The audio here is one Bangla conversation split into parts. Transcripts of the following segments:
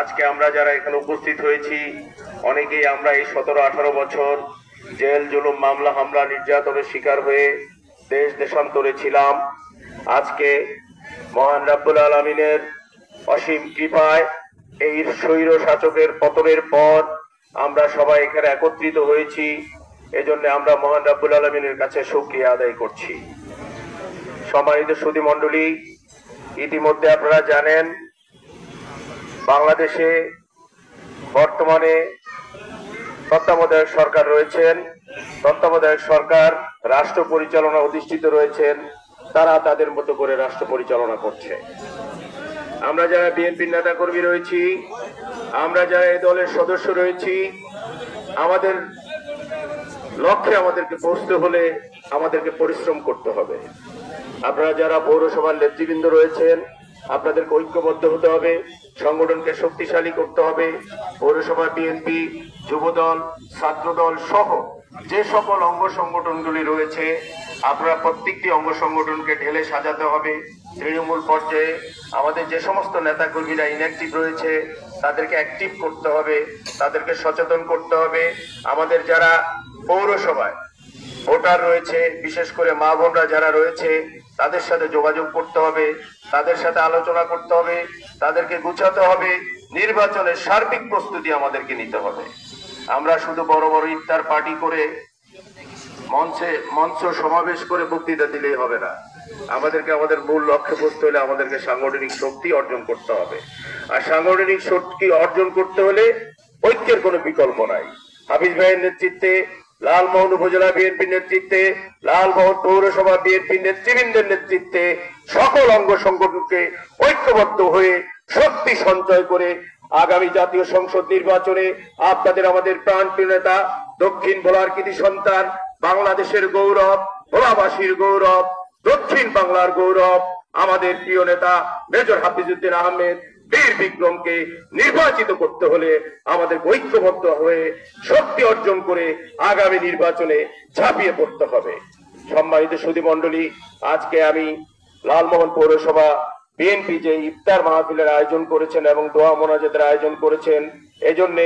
আজকে আমরা যারা এখানে উপস্থিত হয়েছি অনেকেই আমরা এই 17-18 বছর জেল জুলুম মামলা হামলা নির্যাতনের শিকার হয়ে দেশ দেশান্তরে ছিলাম। আজকে মহান রাব্বুল আলামিনের অসীম কৃপায় এই স্বৈর শাসকের পতনের পর আমরা সবাই এখানে একত্রিত হয়েছি। এজন্য আমরা মহান রাব্বুল আলামিনের কাছে শুকরিয়া আদায় করছি। সম্মানিত সুধী মণ্ডলী, ইতিমধ্যে আপনারা জানেন বাংলাদেশে বর্তমানে তত্ত্বাবধায়ক সরকার রয়েছেন। তত্ত্বাবধায়ক সরকার রাষ্ট্র পরিচালনা অধিষ্ঠিত রয়েছেন, তারা তাদের মতো করে রাষ্ট্র পরিচালনা করছে। আমরা যারা বিএনপির নেতা কর্মী রয়েছি, আমরা যারা এই দলের সদস্য রয়েছি, আমাদের লক্ষ্যে আমাদেরকে পৌঁছতে হলে আমাদেরকে পরিশ্রম করতে হবে। আপনারা যারা পৌরসভার নেতৃবৃন্দ রয়েছেন, আপনাদেরকে ঐক্যবদ্ধ হতে হবে, সংগঠনকে শক্তিশালী করতে হবে। পৌরসভা বিএনপি, যুবদল, ছাত্রদল সহ যে সকল অঙ্গ সংগঠনগুলি রয়েছে, আপনারা প্রত্যেকটি অঙ্গ সংগঠনকে ঢেলে সাজাতে হবে। তৃণমূল পর্যায়ে আমাদের যে সমস্ত নেতা কর্মীরা ইনঅ্যাক্টিভ রয়েছে তাদেরকে অ্যাক্টিভ করতে হবে, তাদেরকে সচেতন করতে হবে। আমাদের যারা পৌরসভায় ভোটার রয়েছে, বিশেষ করে মা বোনরা যারা রয়েছে, তাদের সাথে যোগাযোগ করতে হবে, তাদের সাথে আলোচনা করতে হবে, তাদেরকে গুছাতে হবে। নির্বাচনের সার্বিক প্রস্তুতি আমাদেরকে নিতে হবে। আমরা শুধু বড় বড় ইফতার পার্টি করে মঞ্চ সমাবেশ করে বক্তৃতা দিলেই হবে না। আমাদেরকে আমাদের মূল লক্ষ্যে পৌঁছতে হলে আমাদেরকে সাংগঠনিক শক্তি অর্জন করতে হবে। আর সাংগঠনিক শক্তি অর্জন করতে হলে ঐক্যের কোনো বিকল্প নাই। হাফিজ ভাইয়ের নেতৃত্বে, লালমোহন উপজেলা বিএনপির নেতৃত্বে, লালমোহন পৌরসভা বিএনপির নেতৃবৃন্দের নেতৃত্বে সকল অঙ্গ সংগঠনকে ঐক্যবদ্ধ হয়ে শক্তি সঞ্চয় করে আগামী জাতীয় সংসদ নির্বাচনে আপনাদের আমাদের প্রাণপ্রিয় নেতা, দক্ষিণ ভোলার কৃতি সন্তান, বাংলাদেশের গৌরব, ভোলাবাসীর গৌরব, দক্ষিণ বাংলার গৌরব, আমাদের প্রিয় নেতা মেজর হাফিজউদ্দিন আহমেদ বীর বিক্রমকে নির্বাচিত করতে হলে আমাদের ঐক্যবদ্ধ হয়ে শক্তি অর্জন করে আগামী নির্বাচনে ঝাঁপিয়ে পড়তে হবে। সম্মানিত সুধী মণ্ডলী, আজকে আমি লালমোহন পৌরসভা বিএনপি যে ইফতার মাহফিলের আয়োজন করেছেন এবং দোয়া মোনাজাতের আয়োজন করেছেন, এজন্য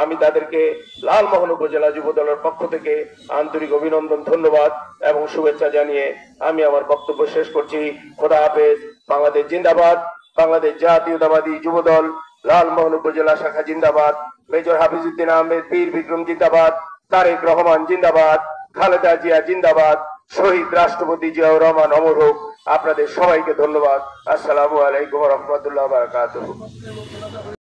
আমি তাদেরকে লালমোহন উপজেলা যুব দলের পক্ষ থেকে আন্তরিক অভিনন্দন, ধন্যবাদ এবং শুভেচ্ছা জানিয়ে আমি আমার বক্তব্য শেষ করছি। খোদা হাফেজ। বাংলাদেশ জিন্দাবাদ। বাংলাদেশ জাতীয়তাবাদী যুব দল লালমোহন উপজেলা শাখা জিন্দাবাদ। মেজর হাফিজউদ্দিন আহমেদ বীর বিক্রম জিন্দাবাদ। তারেক রহমান জিন্দাবাদ। খালেদা জিয়া জিন্দাবাদ। শহীদ রাষ্ট্রপতি জিয়াউর রহমান অমর হোক। আপনাদের সবাইকে ধন্যবাদ। আসসালামু আলাইকুম ওয়া রাহমাতুল্লাহি ওয়া বারাকাতুহু।